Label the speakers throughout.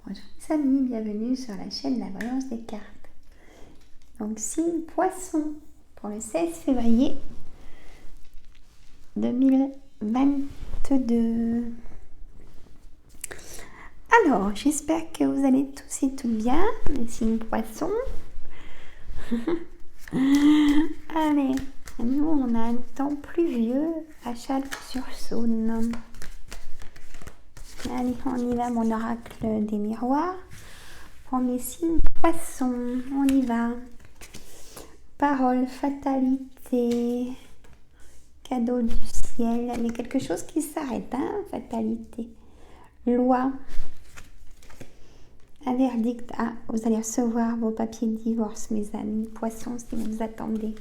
Speaker 1: Bonjour les amis, bienvenue sur la chaîne La Voyance des cartes. Donc signe Poisson pour le 16 février 2022. Alors, j'espère que vous allez tous et toutes bien, les signes Poisson. Allez, nous on a un temps pluvieux à Chalon-sur-Saône. Allez, on y va, mon oracle des miroirs. Pour mes signes Poissons, on y va. Parole, fatalité, cadeau du ciel. Il y a quelque chose qui s'arrête, hein, fatalité. Loi, un verdict. Ah, vous allez recevoir vos papiers de divorce, mes amis. Poissons, si vous vous attendez.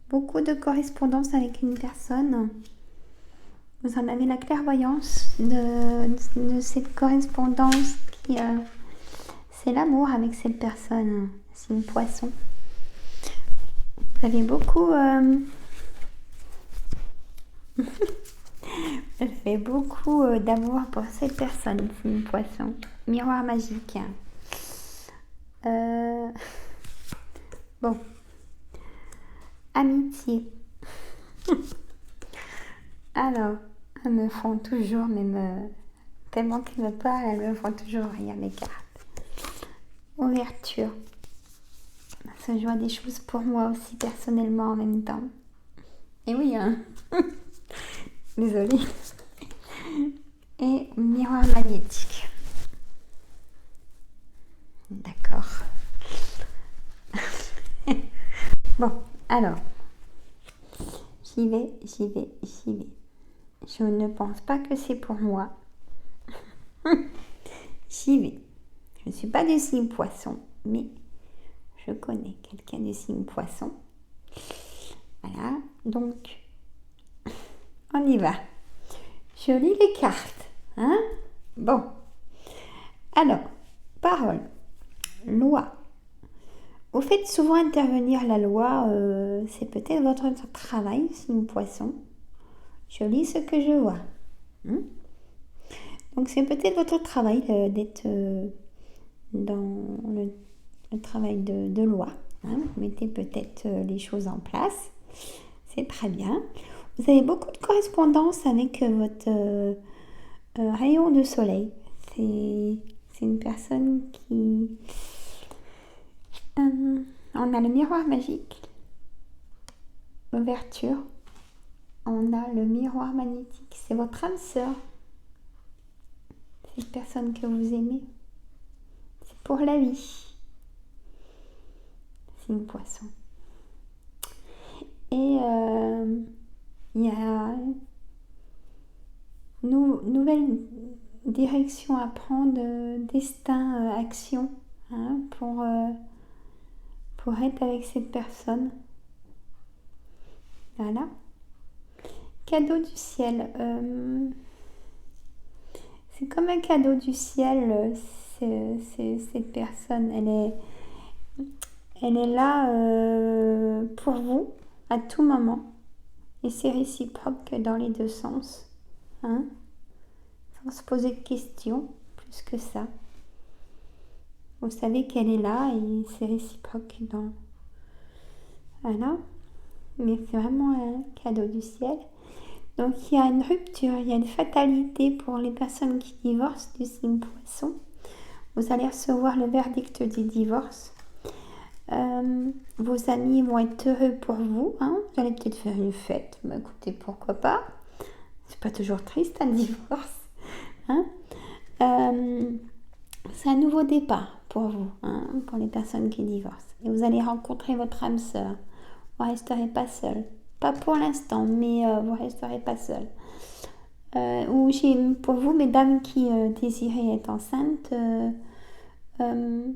Speaker 1: Beaucoup de correspondance avec une personne. Vous en avez la clairvoyance de cette correspondance qui... c'est l'amour avec cette personne. C'est une Poisson. Vous avez beaucoup... vous avez beaucoup d'amour pour cette personne. C'est une Poisson. Miroir magique. Bon. Amitié. Alors... Elles me font toujours, tellement qu'elles me parlent, elles me font toujours rire, mes cartes. Ouverture. Ça joue des choses pour moi aussi, personnellement, en même temps. Et oui, hein. Désolée. Et miroir magnétique. D'accord. Bon, alors. J'y vais. Je ne pense pas que c'est pour moi. J'y vais. Je ne suis pas du signe Poisson, mais je connais quelqu'un du signe Poisson. Voilà, donc on y va. Je lis les cartes. Hein? Bon. Alors, parole. Loi. Vous faites souvent intervenir la loi. C'est peut-être votre travail, signe Poisson. Je lis ce que je vois. Donc, c'est peut-être votre travail d'être dans le travail de loi. Vous mettez peut-être les choses en place. C'est très bien. Vous avez beaucoup de correspondance avec votre rayon de soleil. C'est une personne qui... on a le miroir magique. Ouverture. On a le miroir magnétique. C'est votre âme sœur. Cette personne que vous aimez. C'est pour la vie. C'est une Poisson. Et il y a une nouvelle direction à prendre, destin, action, pour être avec cette personne. Voilà. Cadeau du ciel. C'est comme un cadeau du ciel. C'est cette personne. Elle est là pour vous à tout moment. Et c'est réciproque dans les deux sens. Sans se poser de questions, plus que ça. Vous savez qu'elle est là et c'est réciproque dans... Voilà. Mais c'est vraiment un cadeau du ciel. Donc il y a une rupture, il y a une fatalité pour les personnes qui divorcent du signe Poisson. Vous allez recevoir le verdict du divorce. Vos amis vont être heureux pour vous. Vous allez peut-être faire une fête. Bah, écoutez, pourquoi pas. C'est pas toujours triste un divorce. C'est un nouveau départ pour vous, pour les personnes qui divorcent. Et vous allez rencontrer votre âme sœur. Vous ne resterez pas seul. Pas pour l'instant, mais vous ne resterez pas seul. Ou pour vous, mesdames qui désirez être enceintes, vous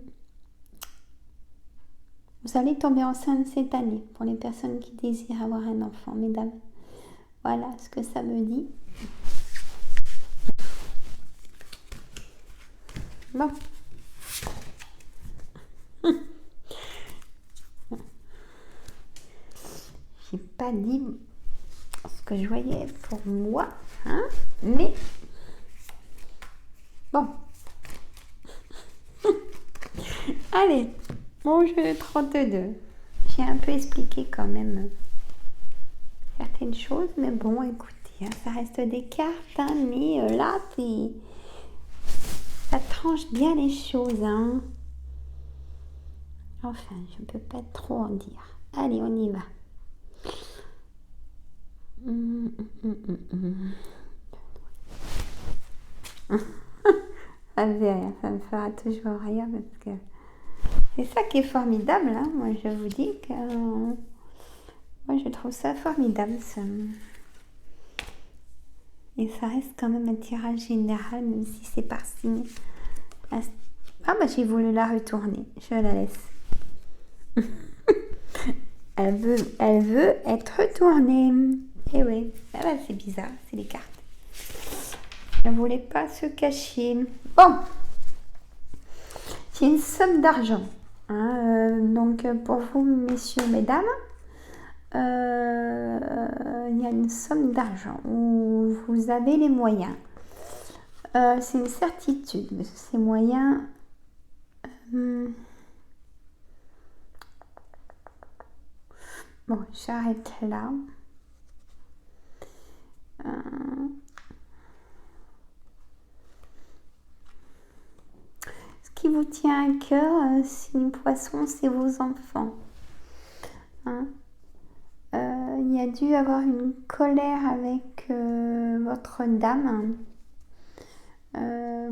Speaker 1: allez tomber enceinte cette année. Pour les personnes qui désirent avoir un enfant, mesdames. Voilà ce que ça me dit. Bon. J'ai pas dit ce que je voyais pour moi, mais Bon. Allez, mon jeu 32. J'ai un peu expliqué quand même certaines choses, mais bon, écoutez, hein, ça reste des cartes, hein, mais là, ça tranche bien les choses, hein. Enfin, je ne peux pas trop en dire. Allez, on y va. Ça me fait rien, ça me fera toujours rien parce que c'est ça qui est formidable, hein. Moi, je vous dis que moi, je trouve ça formidable, ça. Et ça reste quand même un tirage général, même si c'est par signe. Ah bah j'ai voulu la retourner, je la laisse. Elle veut être retournée. Eh oui, ah bah, c'est bizarre, c'est les cartes. Elle ne voulait pas se cacher. Bon, j'ai une somme d'argent. Hein, donc pour vous, messieurs, mesdames, il y a une somme d'argent où vous avez les moyens. C'est une certitude, mais ces moyens... Bon, j'arrête là. Ce qui vous tient à cœur, signe poisson, c'est vos enfants. Hein, il y a dû avoir une colère avec votre dame.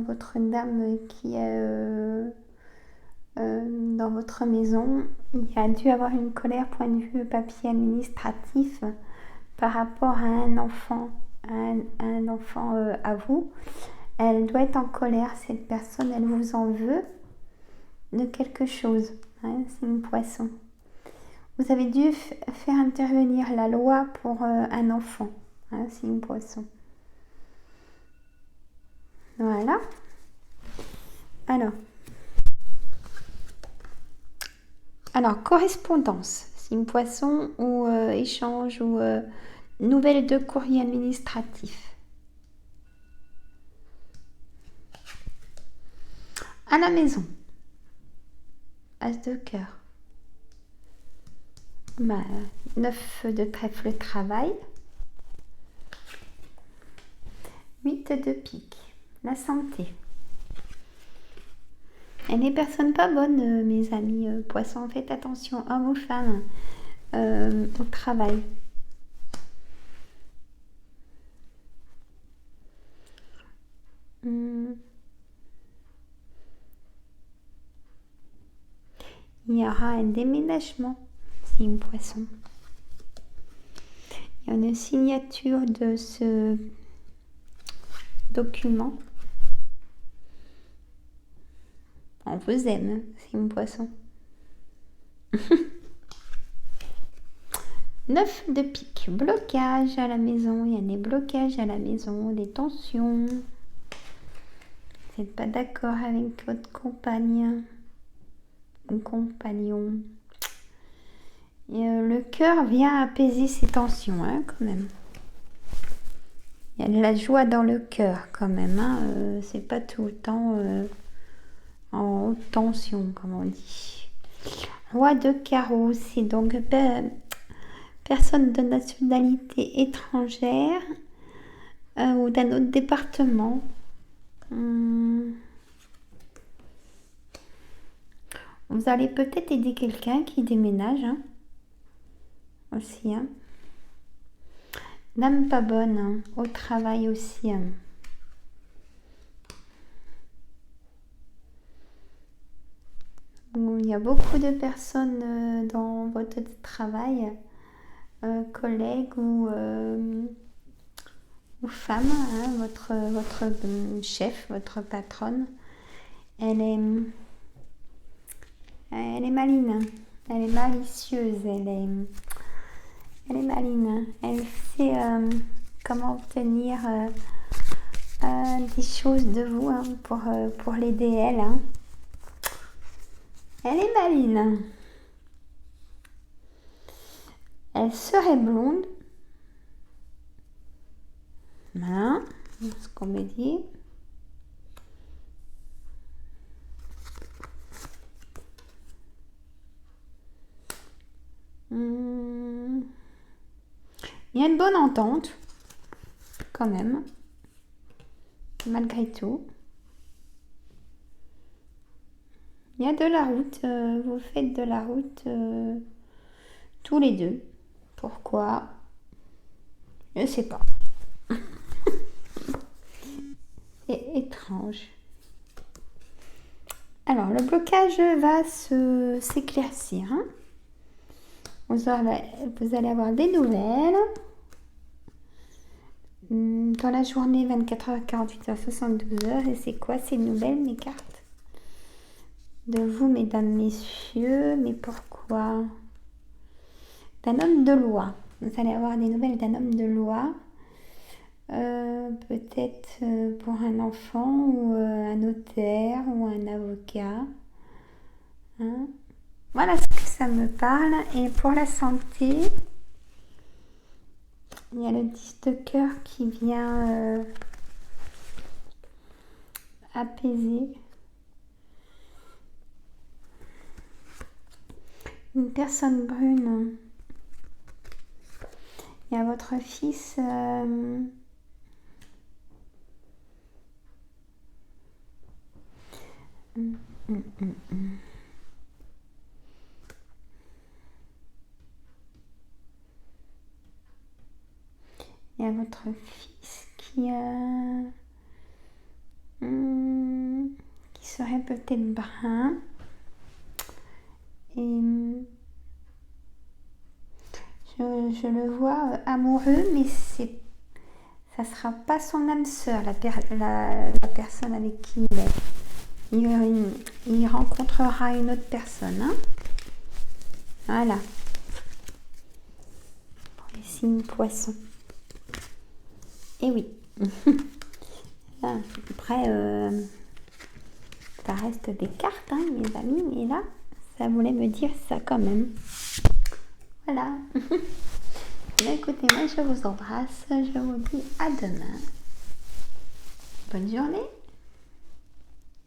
Speaker 1: Votre dame qui est dans votre maison. Il y a dû avoir une colère point de vue papier administratif par rapport à un enfant, un enfant à vous. Elle doit être en colère, cette personne, elle vous en veut de quelque chose. Hein, c'est une poisson. Vous avez dû faire intervenir la loi pour un enfant. Hein, c'est une poisson. Voilà. Alors, correspondance, signe poisson ou échange ou nouvelle de courrier administratif. À la maison. As de cœur. 9 de trèfle travail. 8 de pique. La santé. Et les personnes pas bonnes, mes amis poissons, faites attention, hommes ou femmes, au travail. Il y aura un déménagement, c'est une poisson. Il y a une signature de ce document. On vous aime, c'est une poisson. 9 de pique, blocage à la maison, il y a des blocages à la maison, des tensions. Vous n'êtes pas d'accord avec votre compagne ou compagnon. Et, le cœur vient apaiser ces tensions, hein, quand même. Il y a de la joie dans le cœur, quand même. Hein, c'est pas tout le temps en haute tension, comme on dit. Roi de carreau, c'est donc personne de nationalité étrangère ou d'un autre département. Vous allez peut-être aider quelqu'un qui déménage, hein, aussi. Hein. Dame pas bonne, hein, au travail aussi. Hein. Il y a beaucoup de personnes dans votre travail, collègues ou femmes, hein, votre chef, votre patronne. Elle est maline, elle est malicieuse, elle est maline. Elle sait comment obtenir des choses de vous, hein, pour l'aider elle. Hein. Elle est maline. Elle serait blonde. Voilà, ce qu'on me dit. une bonne entente, quand même, malgré tout. Il y a de la route, vous faites de la route tous les deux. Pourquoi? Je ne sais pas. C'est étrange. Alors, le blocage va s'éclaircir. Hein. Vous allez avoir des nouvelles. Dans la journée, 24 h, 48 h, 72 h. Et c'est quoi ces nouvelles, mes cartes? De vous, mesdames, messieurs. Mais pourquoi? D'un homme de loi. Vous allez avoir des nouvelles d'un homme de loi. Peut-être pour un enfant ou un notaire ou un avocat. Hein? Voilà ce que ça me parle. Et pour la santé, il y a le 10 de cœur qui vient apaiser. Une personne brune. Il y a votre fils. Il y a votre fils qui serait peut-être brun. Et je le vois amoureux, mais ça sera pas son âme sœur, la personne avec qui il est. Il rencontrera une autre personne. Hein. Voilà. Pour les signes poissons. Et oui. Après, ça reste des cartes, hein, mes amis, mais là, ça voulait me dire ça quand même. Voilà. Écoutez, moi, je vous embrasse. Je vous dis à demain. Bonne journée.